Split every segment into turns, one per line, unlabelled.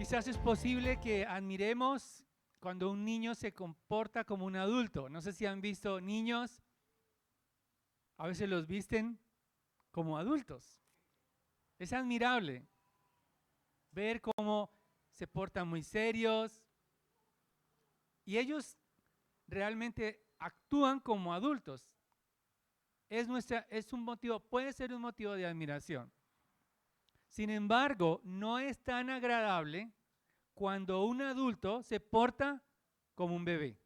Quizás es posible que admiremos cuando un niño se comporta como un adulto. No sé si han visto niños, a veces los visten como adultos. Es admirable ver cómo se portan muy serios y ellos realmente actúan como adultos. Es un motivo, puede ser un motivo de admiración. Sin embargo, no es tan agradable cuando un adulto se porta como un bebé.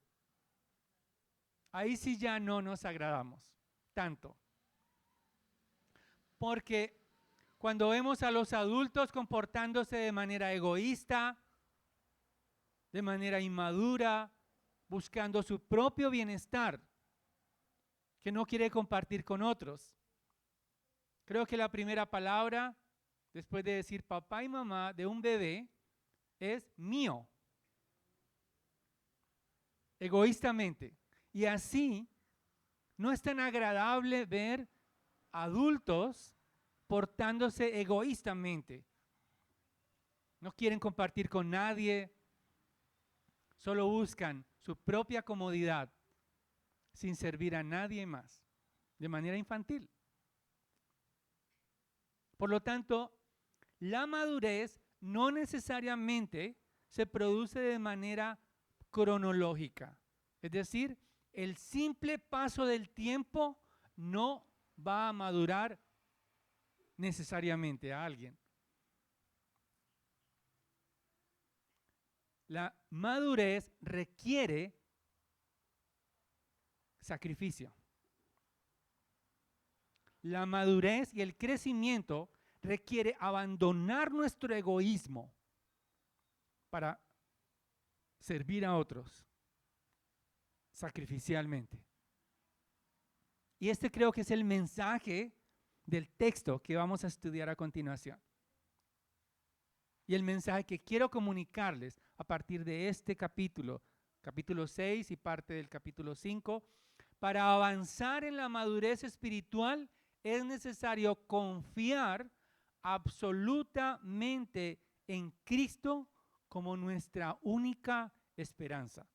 Ahí sí ya no nos agradamos tanto. Porque cuando vemos a los adultos comportándose de manera egoísta, de manera inmadura, buscando su propio bienestar, que no quiere compartir con otros. Creo que la primera palabra, después de decir papá y mamá de un bebé, es mío. Egoístamente. Y así no es tan agradable ver adultos portándose egoístamente. No quieren compartir con nadie, solo buscan su propia comodidad sin servir a nadie más, de manera infantil. Por lo tanto, la madurez no necesariamente se produce de manera cronológica. Es decir, el simple paso del tiempo no va a madurar necesariamente a alguien. La madurez requiere sacrificio. La madurez y el crecimiento requiere abandonar nuestro egoísmo para servir a otros sacrificialmente. Y este creo que es el mensaje del texto que vamos a estudiar a continuación. Y el mensaje que quiero comunicarles a partir de este capítulo, capítulo 6 y parte del capítulo 5, para avanzar en la madurez espiritual es necesario confiar absolutamente en Cristo como nuestra única esperanza.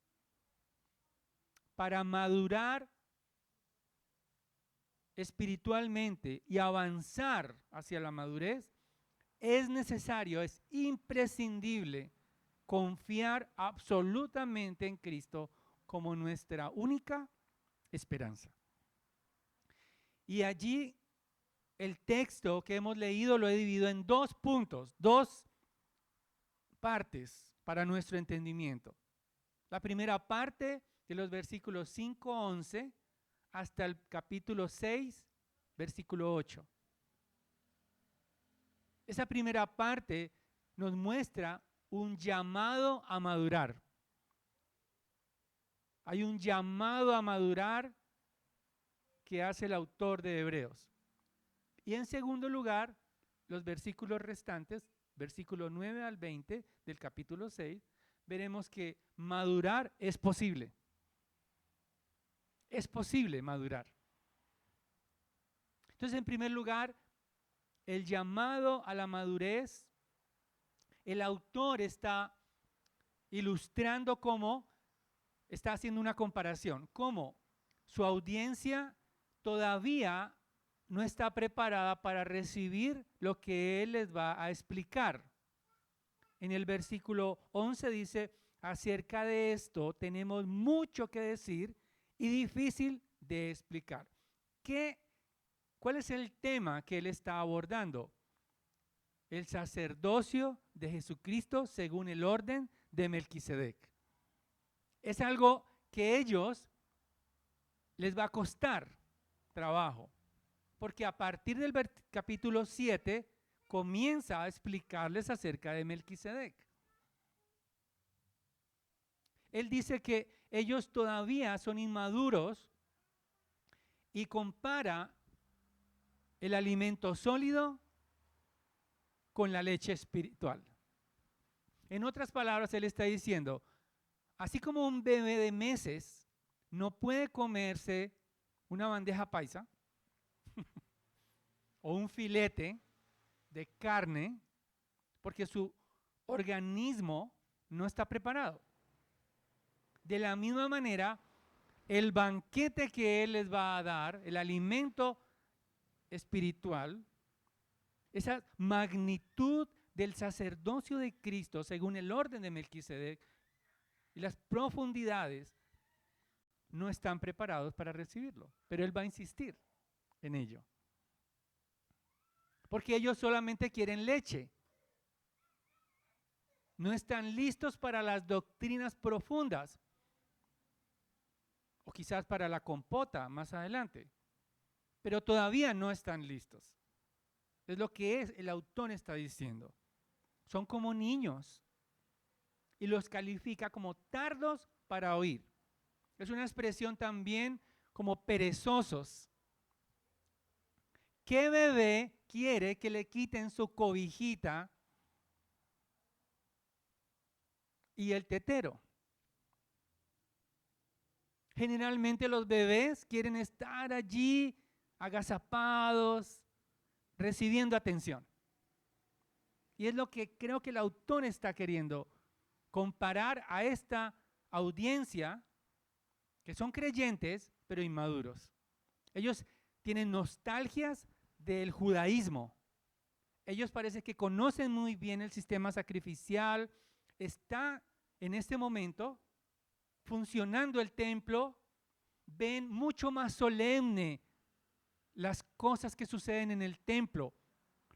Para madurar espiritualmente y avanzar hacia la madurez, es necesario, es imprescindible confiar absolutamente en Cristo como nuestra única esperanza. Y allí el texto que hemos leído lo he dividido en dos puntos, dos partes para nuestro entendimiento. La primera parte de los versículos 5 a 11 hasta el capítulo 6, versículo 8. Esa primera parte nos muestra un llamado a madurar. Hay un llamado a madurar que hace el autor de Hebreos. Y en segundo lugar, los versículos restantes, versículo 9 al 20 del capítulo 6, veremos que madurar es posible. Es posible madurar. Entonces, en primer lugar, el llamado a la madurez, el autor está ilustrando cómo, está haciendo una comparación, cómo su audiencia todavía no está preparada para recibir lo que él les va a explicar. En el versículo 11 dice, acerca de esto tenemos mucho que decir y difícil de explicar. ¿Cuál es el tema que él está abordando? El sacerdocio de Jesucristo según el orden de Melquisedec. Es algo que ellos les va a costar trabajo, porque a partir del capítulo 7 comienza a explicarles acerca de Melquisedec. Él dice que ellos todavía son inmaduros y compara el alimento sólido con la leche espiritual. En otras palabras, él está diciendo, así como un bebé de meses no puede comerse una bandeja paisa o un filete de carne, porque su organismo no está preparado. De la misma manera, el banquete que Él les va a dar, el alimento espiritual, esa magnitud del sacerdocio de Cristo según el orden de Melquisedec y las profundidades, no están preparados para recibirlo, pero Él va a insistir en ello. Porque ellos solamente quieren leche. No están listos para las doctrinas profundas. O quizás para la compota más adelante. Pero todavía no están listos. Es lo que el autor está diciendo. Son como niños. Y los califica como tardos para oír. Es una expresión también como perezosos. ¿Qué bebé quiere que le quiten su cobijita y el tetero? Generalmente los bebés quieren estar allí agazapados, recibiendo atención. Y es lo que creo que el autor está queriendo comparar a esta audiencia, que son creyentes, pero inmaduros. Ellos tienen nostalgias del judaísmo. Ellos parece que conocen muy bien el sistema sacrificial. Está en este momento funcionando el templo. Ven mucho más solemne las cosas que suceden en el templo.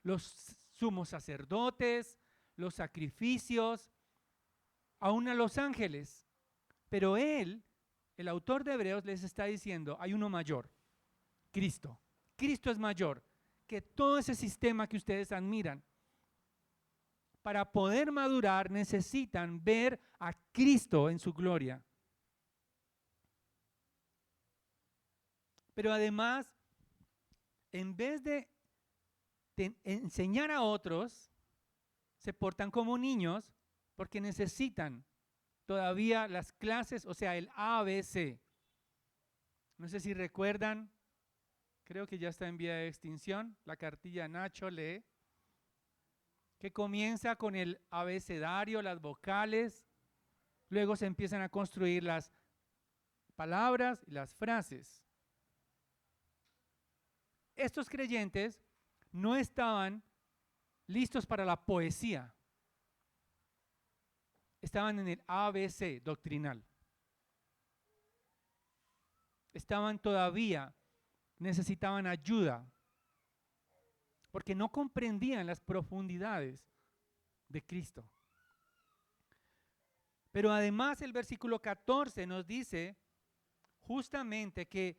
Los sumos sacerdotes, los sacrificios, aún a los ángeles. Pero él, el autor de Hebreos, les está diciendo, hay uno mayor, Cristo. Cristo es mayor que todo ese sistema que ustedes admiran. Para poder madurar necesitan ver a Cristo en su gloria. Pero además, en vez de enseñar a otros, se portan como niños porque necesitan todavía las clases, o sea, el ABC. No sé si recuerdan, creo que ya está en vía de extinción, la cartilla Nacho lee, que comienza con el abecedario, las vocales, luego se empiezan a construir las palabras y las frases. Estos creyentes no estaban listos para la poesía. Estaban en el ABC doctrinal. Estaban todavía, necesitaban ayuda, porque no comprendían las profundidades de Cristo. Pero además el versículo 14 nos dice justamente que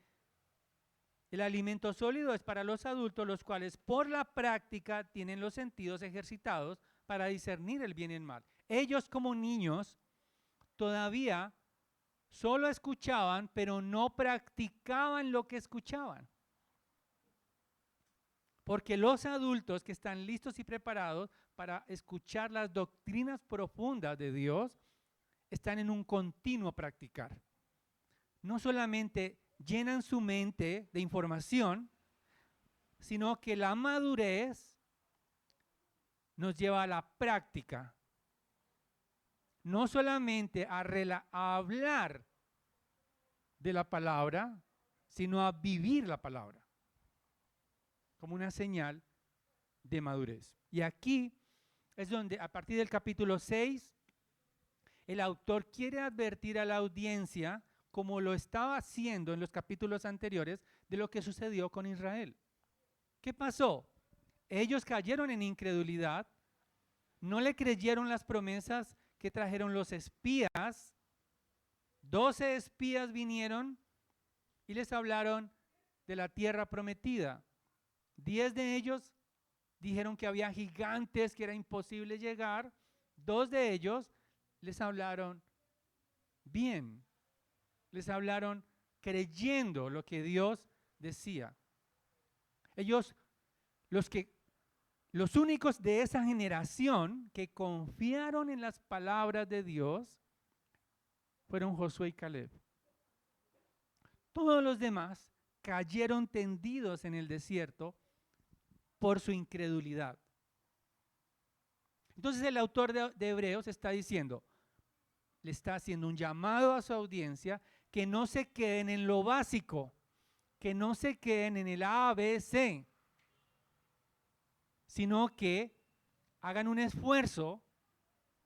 el alimento sólido es para los adultos, los cuales por la práctica tienen los sentidos ejercitados para discernir el bien y el mal. Ellos como niños todavía solo escuchaban, pero no practicaban lo que escuchaban. Porque los adultos que están listos y preparados para escuchar las doctrinas profundas de Dios están en un continuo practicar. No solamente llenan su mente de información, sino que la madurez nos lleva a la práctica. No solamente a hablar de la palabra, sino a vivir la palabra, como una señal de madurez. Y aquí es donde, a partir del capítulo 6, el autor quiere advertir a la audiencia, como lo estaba haciendo en los capítulos anteriores, de lo que sucedió con Israel. ¿Qué pasó? Ellos cayeron en incredulidad, no le creyeron las promesas que trajeron los espías. 12 espías vinieron y les hablaron de la tierra prometida. 10 de ellos dijeron que había gigantes, que era imposible llegar. 2 de ellos les hablaron bien, les hablaron creyendo lo que Dios decía. Ellos, los únicos de esa generación que confiaron en las palabras de Dios fueron Josué y Caleb. Todos los demás cayeron tendidos en el desierto por su incredulidad. Entonces el autor de Hebreos está diciendo, le está haciendo un llamado a su audiencia que no se queden en lo básico, que no se queden en el A, B, C, sino que hagan un esfuerzo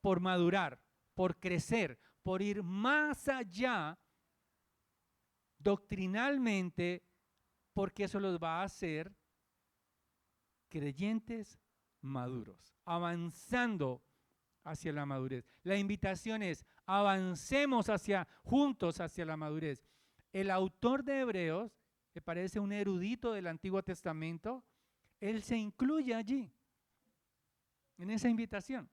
por madurar, por crecer, por ir más allá doctrinalmente, porque eso los va a hacer creyentes maduros, avanzando hacia la madurez. La invitación es, avancemos juntos hacia la madurez. El autor de Hebreos, que parece un erudito del Antiguo Testamento, él se incluye allí, en esa invitación.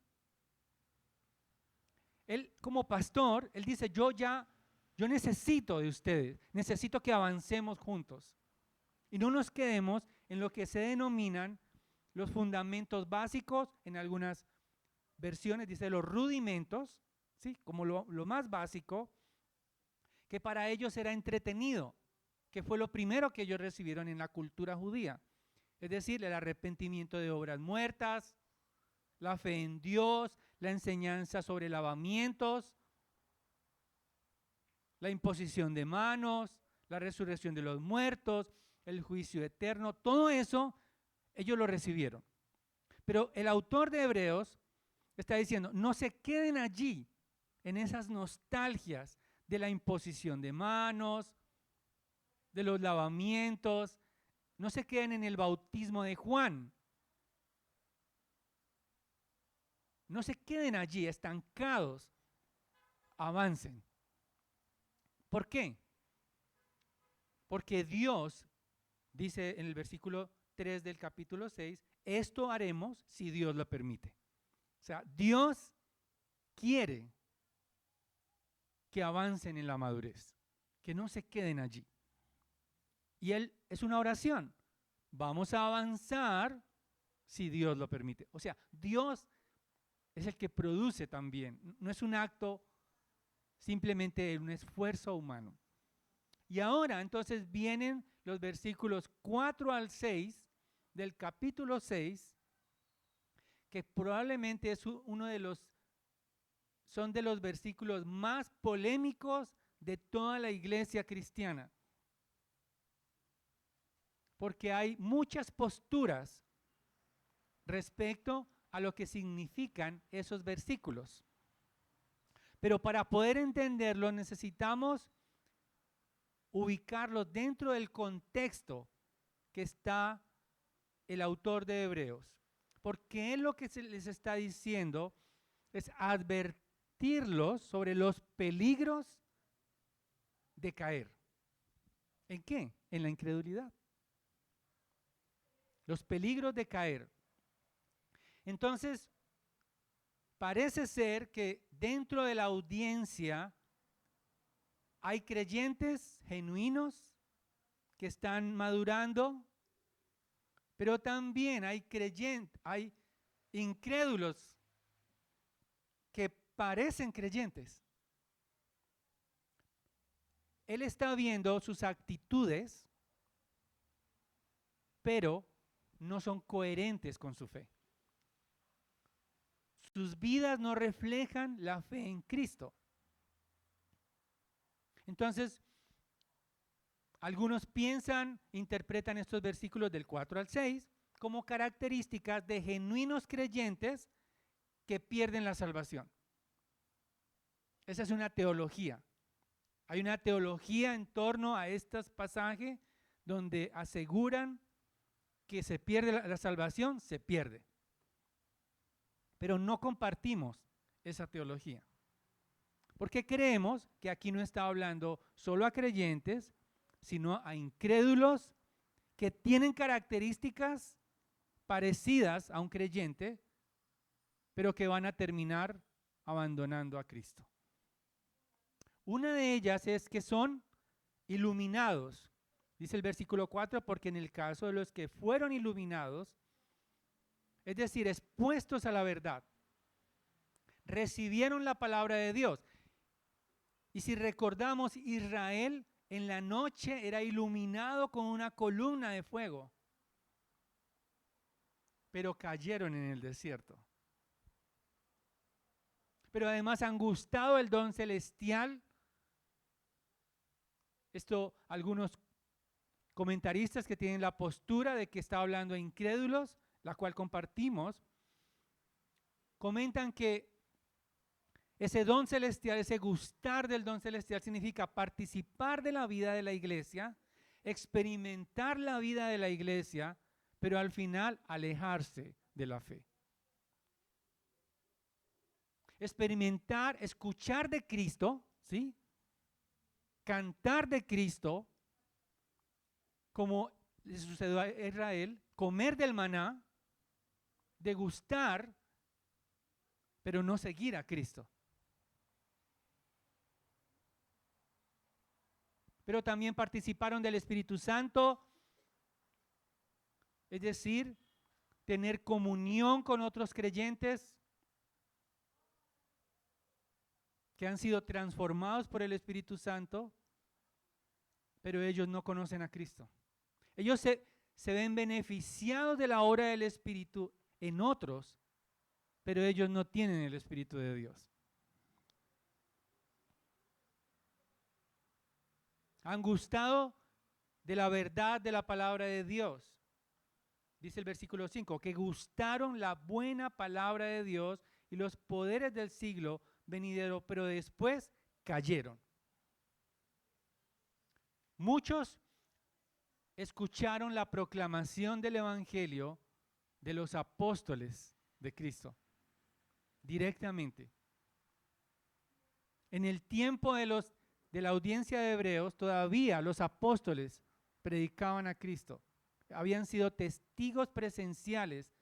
Él, como pastor, él dice, yo necesito de ustedes, necesito que avancemos juntos. Y no nos quedemos en lo que se denominan los fundamentos básicos, en algunas versiones dice los rudimentos, ¿sí? Como lo más básico, que para ellos era entretenido, que fue lo primero que ellos recibieron en la cultura judía. Es decir, el arrepentimiento de obras muertas, la fe en Dios, la enseñanza sobre lavamientos, la imposición de manos, la resurrección de los muertos, el juicio eterno, todo eso ellos lo recibieron. Pero el autor de Hebreos está diciendo, no se queden allí en esas nostalgias de la imposición de manos, de los lavamientos, no se queden en el bautismo de Juan. No se queden allí estancados, avancen. ¿Por qué? Porque Dios, dice en el versículo 3 del capítulo 6, esto haremos si Dios lo permite. O sea, Dios quiere que avancen en la madurez, que no se queden allí. Y Él es una oración. Vamos a avanzar si Dios lo permite. O sea, Dios es el que produce también. No es un acto simplemente un esfuerzo humano. Y ahora entonces vienen los versículos 4 al 6 del capítulo 6, que probablemente es son de los versículos más polémicos de toda la iglesia cristiana. Porque hay muchas posturas respecto a lo que significan esos versículos. Pero para poder entenderlo necesitamos ubicarlo dentro del contexto que está el autor de Hebreos. Porque él lo que les está diciendo es advertirlos sobre los peligros de caer. ¿En qué? En la incredulidad. Los peligros de caer. Entonces, parece ser que dentro de la audiencia hay creyentes genuinos que están madurando, pero también hay incrédulos que parecen creyentes. Él está viendo sus actitudes, pero no son coherentes con su fe. Sus vidas no reflejan la fe en Cristo. Entonces, algunos interpretan estos versículos del 4 al 6 como características de genuinos creyentes que pierden la salvación. Esa es una teología. Hay una teología en torno a estos pasajes donde aseguran que se pierde la salvación, se pierde. Pero no compartimos esa teología. Porque creemos que aquí no está hablando solo a creyentes, sino a incrédulos que tienen características parecidas a un creyente, pero que van a terminar abandonando a Cristo. Una de ellas es que son iluminados. Dice el versículo 4, porque en el caso de los que fueron iluminados, es decir, expuestos a la verdad, recibieron la palabra de Dios. Y si recordamos, Israel en la noche era iluminado con una columna de fuego, pero cayeron en el desierto. pero además han gustado el don celestial. Esto, algunos comentaristas que tienen la postura de que está hablando a incrédulos, la cual compartimos, comentan que ese don celestial, ese gustar del don celestial significa participar de la vida de la iglesia, experimentar la vida de la iglesia, pero al final alejarse de la fe. Experimentar, escuchar de Cristo, ¿sí? Cantar de Cristo, como le sucedió a Israel, comer del maná, degustar, pero no seguir a Cristo. Pero también participaron del Espíritu Santo, es decir, tener comunión con otros creyentes que han sido transformados por el Espíritu Santo, pero ellos no conocen a Cristo. Ellos se ven beneficiados de la obra del Espíritu en otros, pero ellos no tienen el Espíritu de Dios. Han gustado de la verdad de la palabra de Dios. Dice el versículo 5, que gustaron la buena palabra de Dios y los poderes del siglo venidero, pero después cayeron. Muchos escucharon la proclamación del Evangelio de los apóstoles de Cristo directamente. En el tiempo de la audiencia de Hebreos, todavía los apóstoles predicaban a Cristo. Habían sido testigos presenciales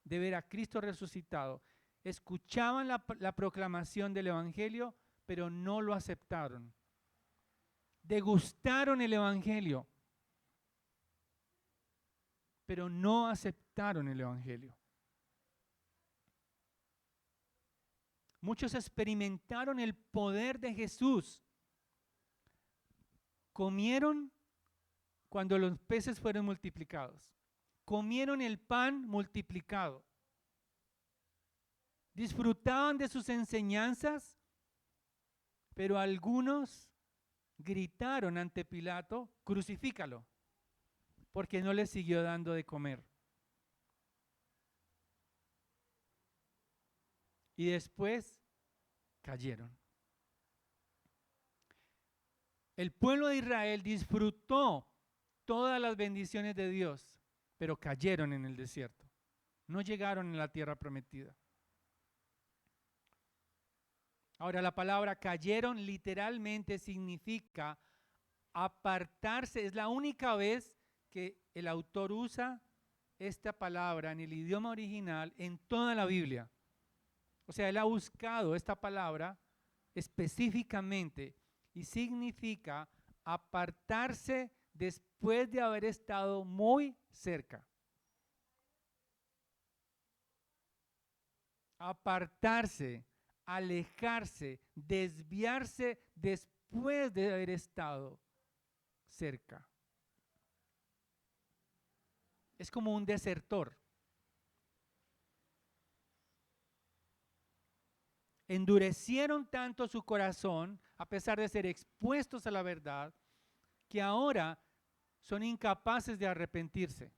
de ver a Cristo resucitado. Escuchaban la proclamación del Evangelio, pero no lo aceptaron. Degustaron el Evangelio, pero no aceptaron el Evangelio. Muchos experimentaron el poder de Jesús. Comieron cuando los peces fueron multiplicados. Comieron el pan multiplicado. Disfrutaban de sus enseñanzas, pero algunos gritaron ante Pilato, crucifícalo, porque no les siguió dando de comer. Y después cayeron. El pueblo de Israel disfrutó todas las bendiciones de Dios, pero cayeron en el desierto. No llegaron a la tierra prometida. Ahora, la palabra cayeron literalmente significa apartarse. Es la única vez que el autor usa esta palabra en el idioma original en toda la Biblia. O sea, él ha buscado esta palabra específicamente y significa apartarse después de haber estado muy cerca. Apartarse, alejarse, desviarse después de haber estado cerca. Es como un desertor. Endurecieron tanto su corazón, a pesar de ser expuestos a la verdad, que ahora son incapaces de arrepentirse.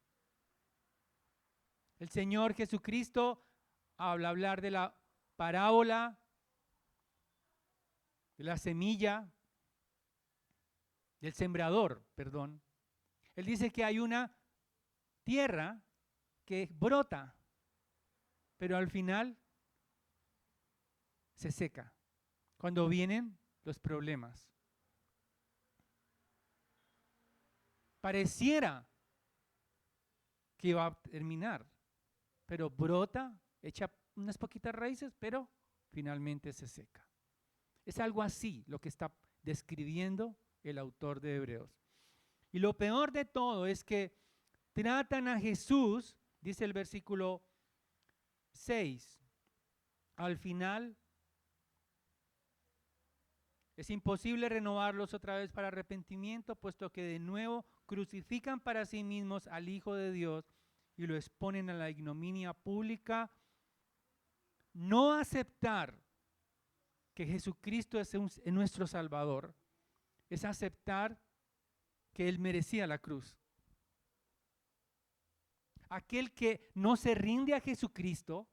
El Señor Jesucristo hablar de la parábola, de la semilla, del sembrador, perdón. Él dice que hay una tierra que brota, pero al final se seca cuando vienen los problemas. Pareciera que iba a terminar, pero brota, echa unas poquitas raíces, pero finalmente se seca. Es algo así lo que está describiendo el autor de Hebreos. Y lo peor de todo es que tratan a Jesús, dice el versículo 6, al final es imposible renovarlos otra vez para arrepentimiento, puesto que de nuevo crucifican para sí mismos al Hijo de Dios y lo exponen a la ignominia pública. No aceptar que Jesucristo es nuestro Salvador, es aceptar que Él merecía la cruz. Aquel que no se rinde a Jesucristo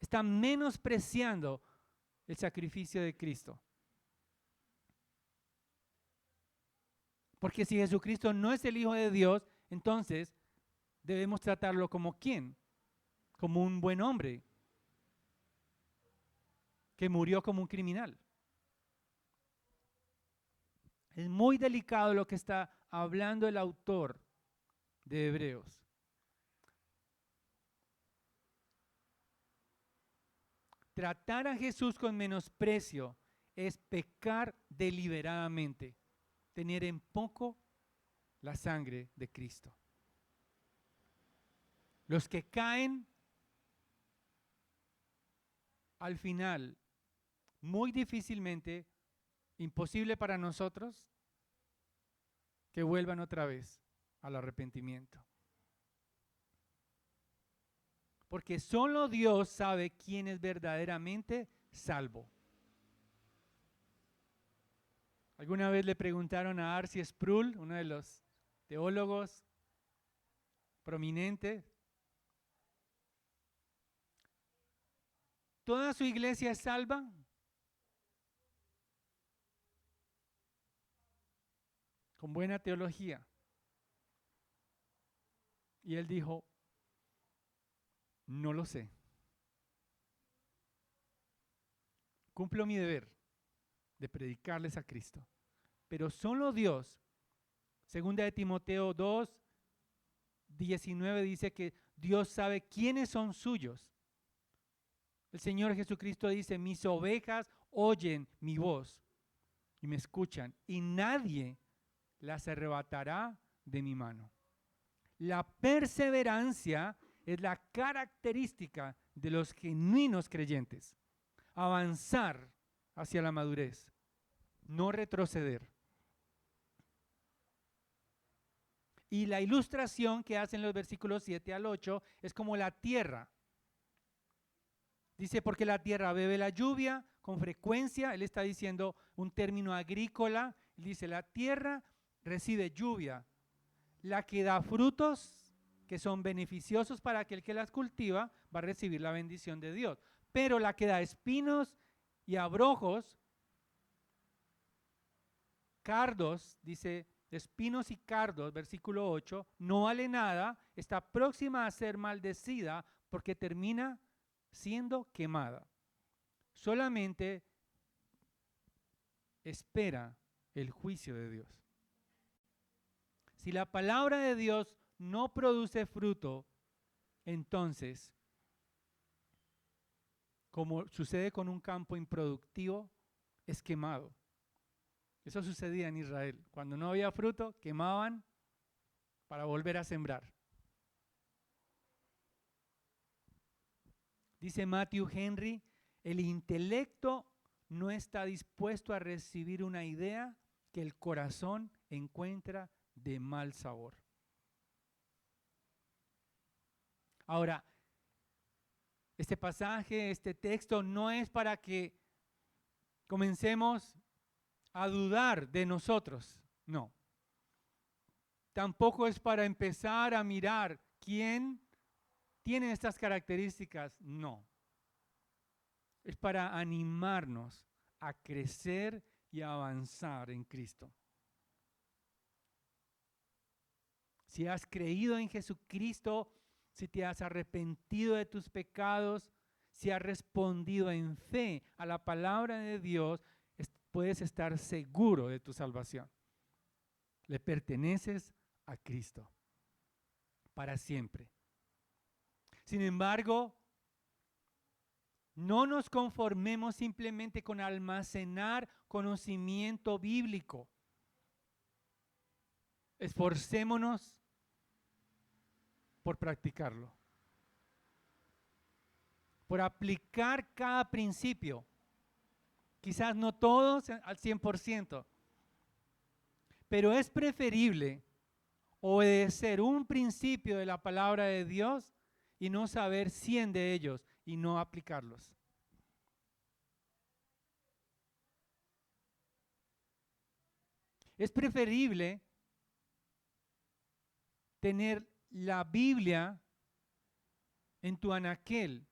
está menospreciando el sacrificio de Cristo. Porque si Jesucristo no es el Hijo de Dios, entonces debemos tratarlo como ¿quién? Como un buen hombre que murió como un criminal. Es muy delicado lo que está hablando el autor de Hebreos. Tratar a Jesús con menosprecio es pecar deliberadamente, tener en poco la sangre de Cristo. Los que caen al final, muy difícilmente, imposible para nosotros, que vuelvan otra vez al arrepentimiento. Porque solo Dios sabe quién es verdaderamente salvo. Alguna vez le preguntaron a R.C. Sproul, uno de los teólogos prominentes, ¿toda su iglesia es salva? Con buena teología. Y él dijo, no lo sé. Cumplo mi deber de predicarles a Cristo. Pero solo Dios, segunda de Timoteo 2, 19 dice que Dios sabe quiénes son suyos. El Señor Jesucristo dice, mis ovejas oyen mi voz y me escuchan y nadie las arrebatará de mi mano. La perseverancia es la característica de los genuinos creyentes. Avanzar hacia la madurez, no retroceder. Y la ilustración que hacen los versículos 7 al 8 es como la tierra. Dice, porque la tierra bebe la lluvia con frecuencia. Él está diciendo un término agrícola. Él dice, la tierra recibe lluvia. La que da frutos que son beneficiosos para aquel que las cultiva, va a recibir la bendición de Dios. Pero la que da espinos y abrojos, cardos, dice, espinos y cardos, versículo 8, no vale nada, está próxima a ser maldecida porque termina siendo quemada. Solamente espera el juicio de Dios. Si la palabra de Dios no produce fruto, entonces, como sucede con un campo improductivo, es quemado. Eso sucedía en Israel. Cuando no había fruto, quemaban para volver a sembrar. Dice Matthew Henry, el intelecto no está dispuesto a recibir una idea que el corazón encuentra de mal sabor. Ahora, este pasaje, este texto no es para que comencemos a dudar de nosotros, no. Tampoco es para empezar a mirar quién tiene estas características, no. Es para animarnos a crecer y a avanzar en Cristo. Si has creído en Jesucristo, si te has arrepentido de tus pecados, si has respondido en fe a la palabra de Dios, puedes estar seguro de tu salvación. Le perteneces a Cristo para siempre. Sin embargo, no nos conformemos simplemente con almacenar conocimiento bíblico. Esforcémonos por practicarlo, por aplicar cada principio. Quizás no todos al 100%, pero es preferible obedecer un principio de la palabra de Dios y no saber 100 de ellos y no aplicarlos. Es preferible tener la Biblia en tu anaquel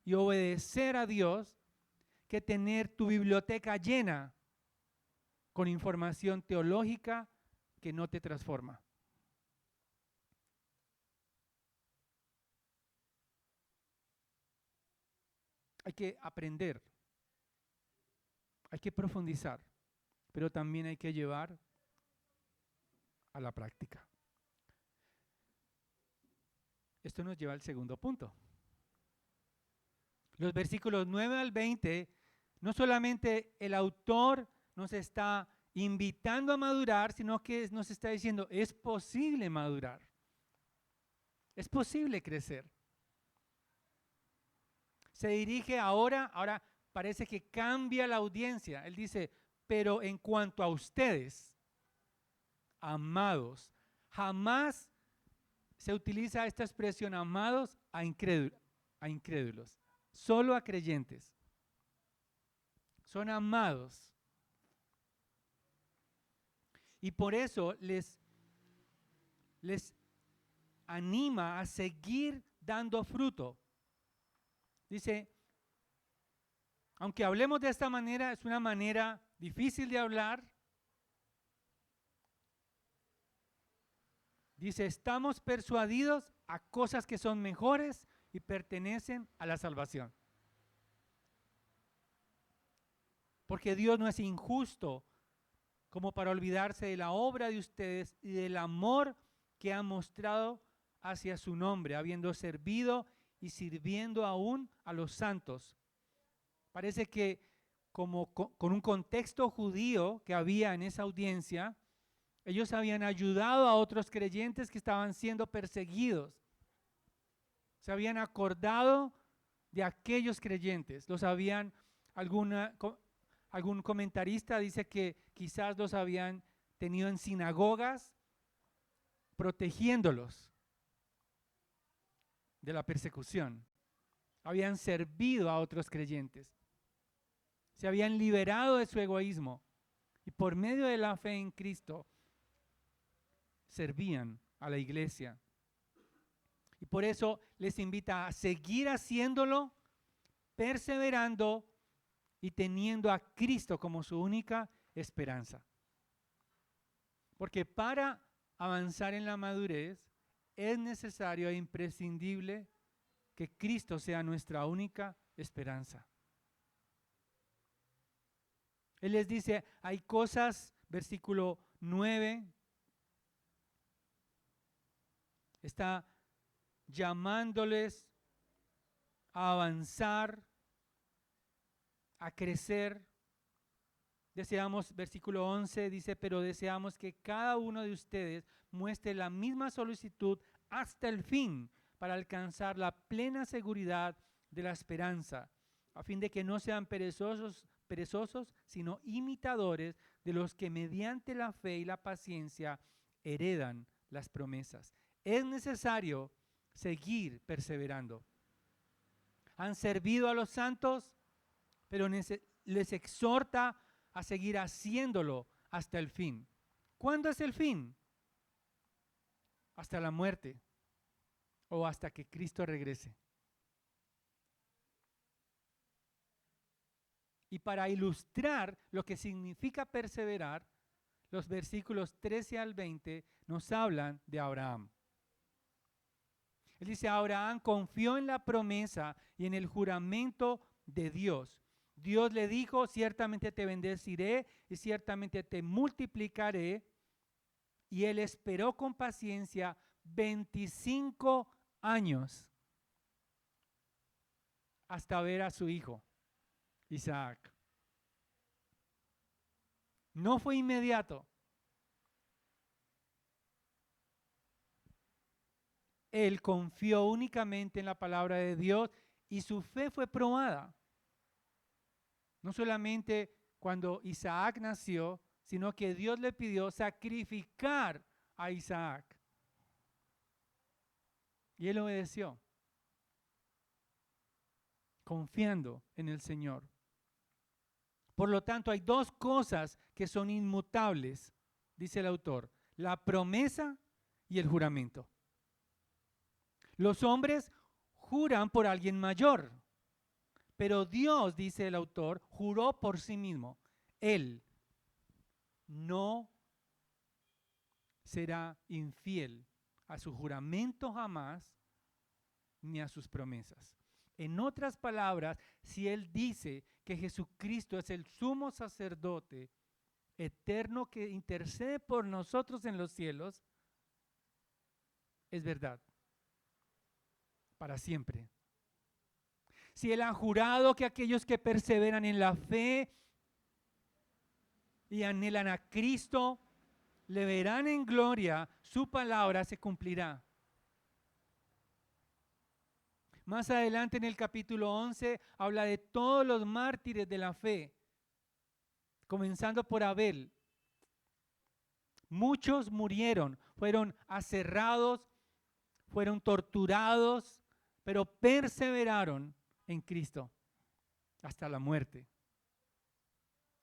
y obedecer a Dios que tener tu biblioteca llena con información teológica que no te transforma. Hay que aprender, hay que profundizar, pero también hay que llevar a la práctica. Esto nos lleva al segundo punto. Los versículos 9 al 20, no solamente el autor nos está invitando a madurar, sino que nos está diciendo, es posible madurar, es posible crecer. Se dirige ahora parece que cambia la audiencia. Él dice, pero en cuanto a ustedes, amados, jamás se utiliza esta expresión amados a incrédulos, solo a creyentes. Son amados. Y por eso les anima a seguir dando fruto. Dice, aunque hablemos de esta manera, es una manera difícil de hablar. Dice, estamos persuadidos a cosas que son mejores y pertenecen a la salvación. Porque Dios no es injusto como para olvidarse de la obra de ustedes y del amor que han mostrado hacia su nombre, habiendo servido y sirviendo aún a los santos. Parece que como con un contexto judío que había en esa audiencia, ellos habían ayudado a otros creyentes que estaban siendo perseguidos. Se habían acordado de aquellos creyentes. Algún comentarista dice que quizás los habían tenido en sinagogas protegiéndolos de la persecución. Habían servido a otros creyentes. Se habían liberado de su egoísmo y por medio de la fe en Cristo servían a la iglesia. Y por eso les invita a seguir haciéndolo, perseverando y teniendo a Cristo como su única esperanza. Porque para avanzar en la madurez es necesario e imprescindible que Cristo sea nuestra única esperanza. Él les dice, hay cosas, versículo 9, está llamándoles a avanzar, a crecer. Deseamos, versículo 11 dice, pero deseamos que cada uno de ustedes muestre la misma solicitud hasta el fin para alcanzar la plena seguridad de la esperanza, a fin de que no sean perezosos, sino imitadores de los que mediante la fe y la paciencia heredan las promesas. Es necesario seguir perseverando. Han servido a los santos, pero les exhorta a seguir haciéndolo hasta el fin. ¿Cuándo es el fin? Hasta la muerte o hasta que Cristo regrese. Y para ilustrar lo que significa perseverar, los versículos 13 al 20 nos hablan de Abraham. Él dice, Abraham confió en la promesa y en el juramento de Dios. Dios le dijo, ciertamente te bendeciré y ciertamente te multiplicaré. Y él esperó con paciencia 25 años hasta ver a su hijo, Isaac. No fue inmediato. Él confió únicamente en la palabra de Dios y su fe fue probada. No solamente cuando Isaac nació, sino que Dios le pidió sacrificar a Isaac. Y él obedeció, confiando en el Señor. Por lo tanto, hay dos cosas que son inmutables dice el autor, la promesa y el juramento. Los hombres juran por alguien mayor, pero Dios, dice el autor, juró por sí mismo. Él no será infiel a su juramento jamás, ni a sus promesas. En otras palabras, si Él dice que Jesucristo es el sumo sacerdote eterno que intercede por nosotros en los cielos, es verdad, para siempre. Si Él ha jurado que aquellos que perseveran en la fe y anhelan a Cristo, le verán en gloria, su palabra se cumplirá. Más adelante en el capítulo 11 habla de todos los mártires de la fe, comenzando por Abel. Muchos murieron, fueron aserrados, fueron torturados, pero perseveraron en Cristo hasta la muerte.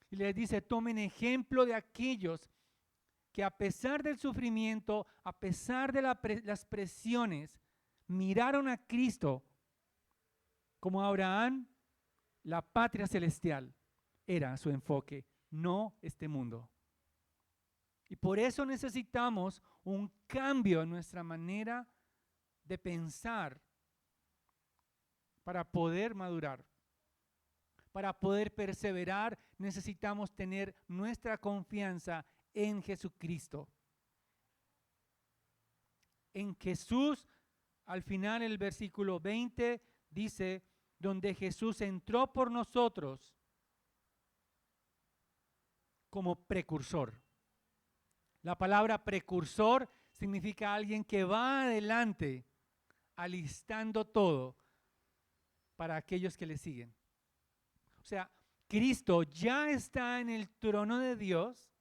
Y les dice, tomen ejemplo de aquellos que a pesar del sufrimiento, a pesar de las presiones, miraron a Cristo como Abraham. La patria celestial era su enfoque, no este mundo. Y por eso necesitamos un cambio en nuestra manera de pensar para poder madurar. Para poder perseverar necesitamos tener nuestra confianza en Jesucristo. En Jesús, al final el versículo 20 dice, donde Jesús entró por nosotros como precursor. La palabra precursor significa alguien que va adelante, alistando todo para aquellos que le siguen. O sea, Cristo ya está en el trono de Dios,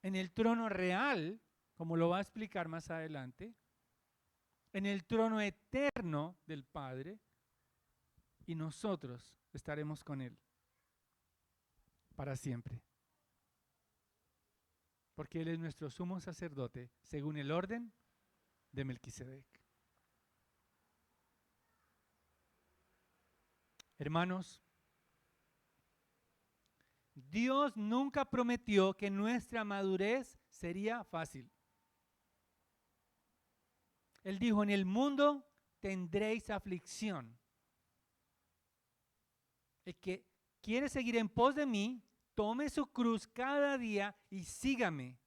en el trono real, como lo va a explicar más adelante, en el trono eterno del Padre, y nosotros estaremos con Él para siempre. Porque Él es nuestro sumo sacerdote, según el orden de Melquisedec. Hermanos, Dios nunca prometió que nuestra madurez sería fácil. Él dijo, en el mundo tendréis aflicción. El que quiere seguir en pos de mí, tome su cruz cada día y sígame.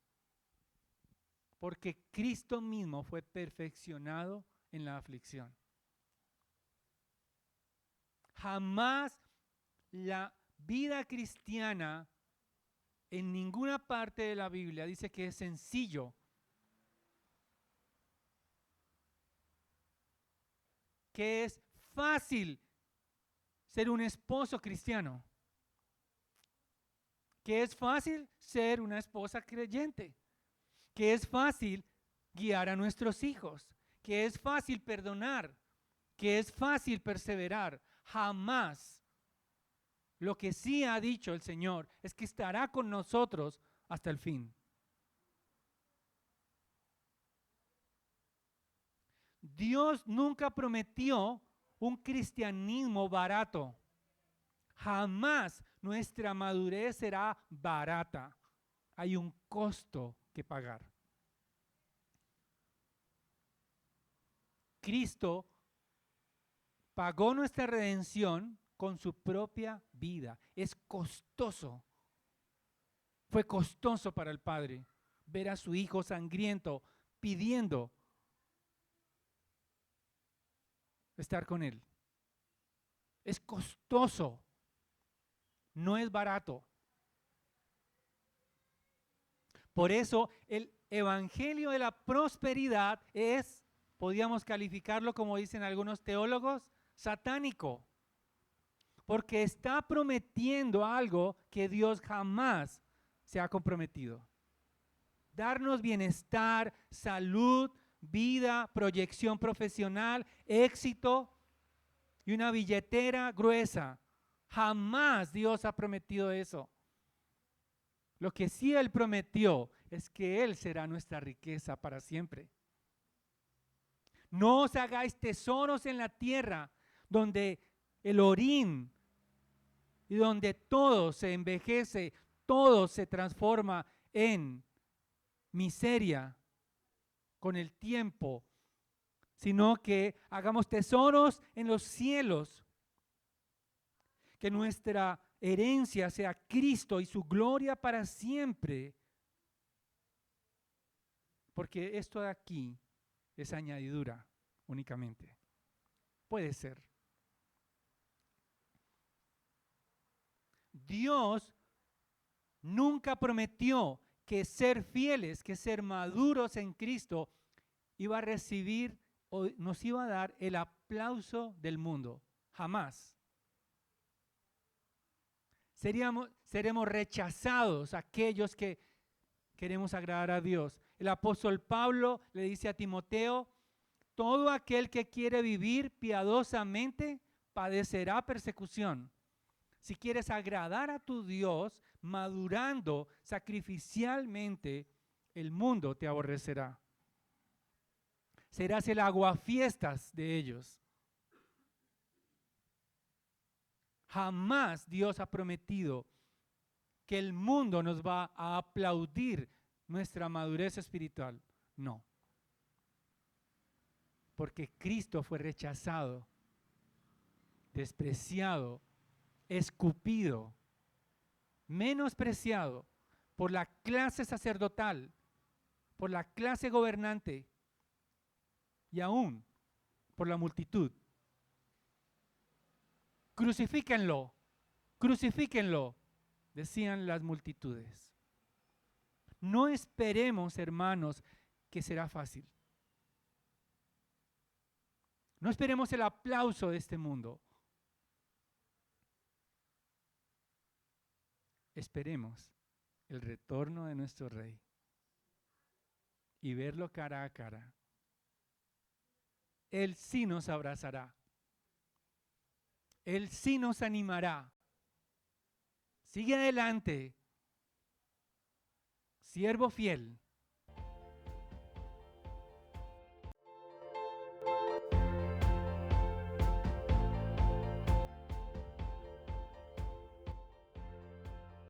Porque Cristo mismo fue perfeccionado en la aflicción. Jamás la vida cristiana en ninguna parte de la Biblia dice que es sencillo. Que es fácil ser un esposo cristiano. Que es fácil ser una esposa creyente. Que es fácil guiar a nuestros hijos. Que es fácil perdonar. Que es fácil perseverar. Jamás. Lo que sí ha dicho el Señor es que estará con nosotros hasta el fin. Dios nunca prometió un cristianismo barato. Jamás nuestra madurez será barata. Hay un costo que pagar. Cristo pagó nuestra redención con su propia vida. Es costoso. Fue costoso para el Padre ver a su Hijo sangriento pidiendo estar con Él. Es costoso. No es barato. Por eso el evangelio de la prosperidad es, podríamos calificarlo como dicen algunos teólogos, satánico. Porque está prometiendo algo que Dios jamás se ha comprometido. Darnos bienestar, salud, vida, proyección profesional, éxito y una billetera gruesa. Jamás Dios ha prometido eso. Lo que sí Él prometió es que Él será nuestra riqueza para siempre. No os hagáis tesoros en la tierra, donde el orín y donde todo se envejece, todo se transforma en miseria con el tiempo, sino que hagamos tesoros en los cielos, que nuestra herencia sea Cristo y su gloria para siempre, porque esto de aquí es añadidura únicamente. Puede ser. Dios nunca prometió que ser fieles, que ser maduros en Cristo iba a recibir o nos iba a dar el aplauso del mundo. Jamás. Seremos rechazados aquellos que queremos agradar a Dios. El apóstol Pablo le dice a Timoteo, todo aquel que quiere vivir piadosamente padecerá persecución. Si quieres agradar a tu Dios, madurando sacrificialmente, el mundo te aborrecerá. Serás el aguafiestas de ellos. Jamás Dios ha prometido que el mundo nos va a aplaudir nuestra madurez espiritual. No. Porque Cristo fue rechazado, despreciado, escupido, menospreciado por la clase sacerdotal, por la clase gobernante y aún por la multitud. Crucifíquenlo, crucifíquenlo, decían las multitudes. No esperemos, hermanos, que será fácil. No esperemos el aplauso de este mundo. Esperemos el retorno de nuestro Rey y verlo cara a cara. Él sí nos abrazará. Él sí nos animará. Sigue adelante, siervo fiel.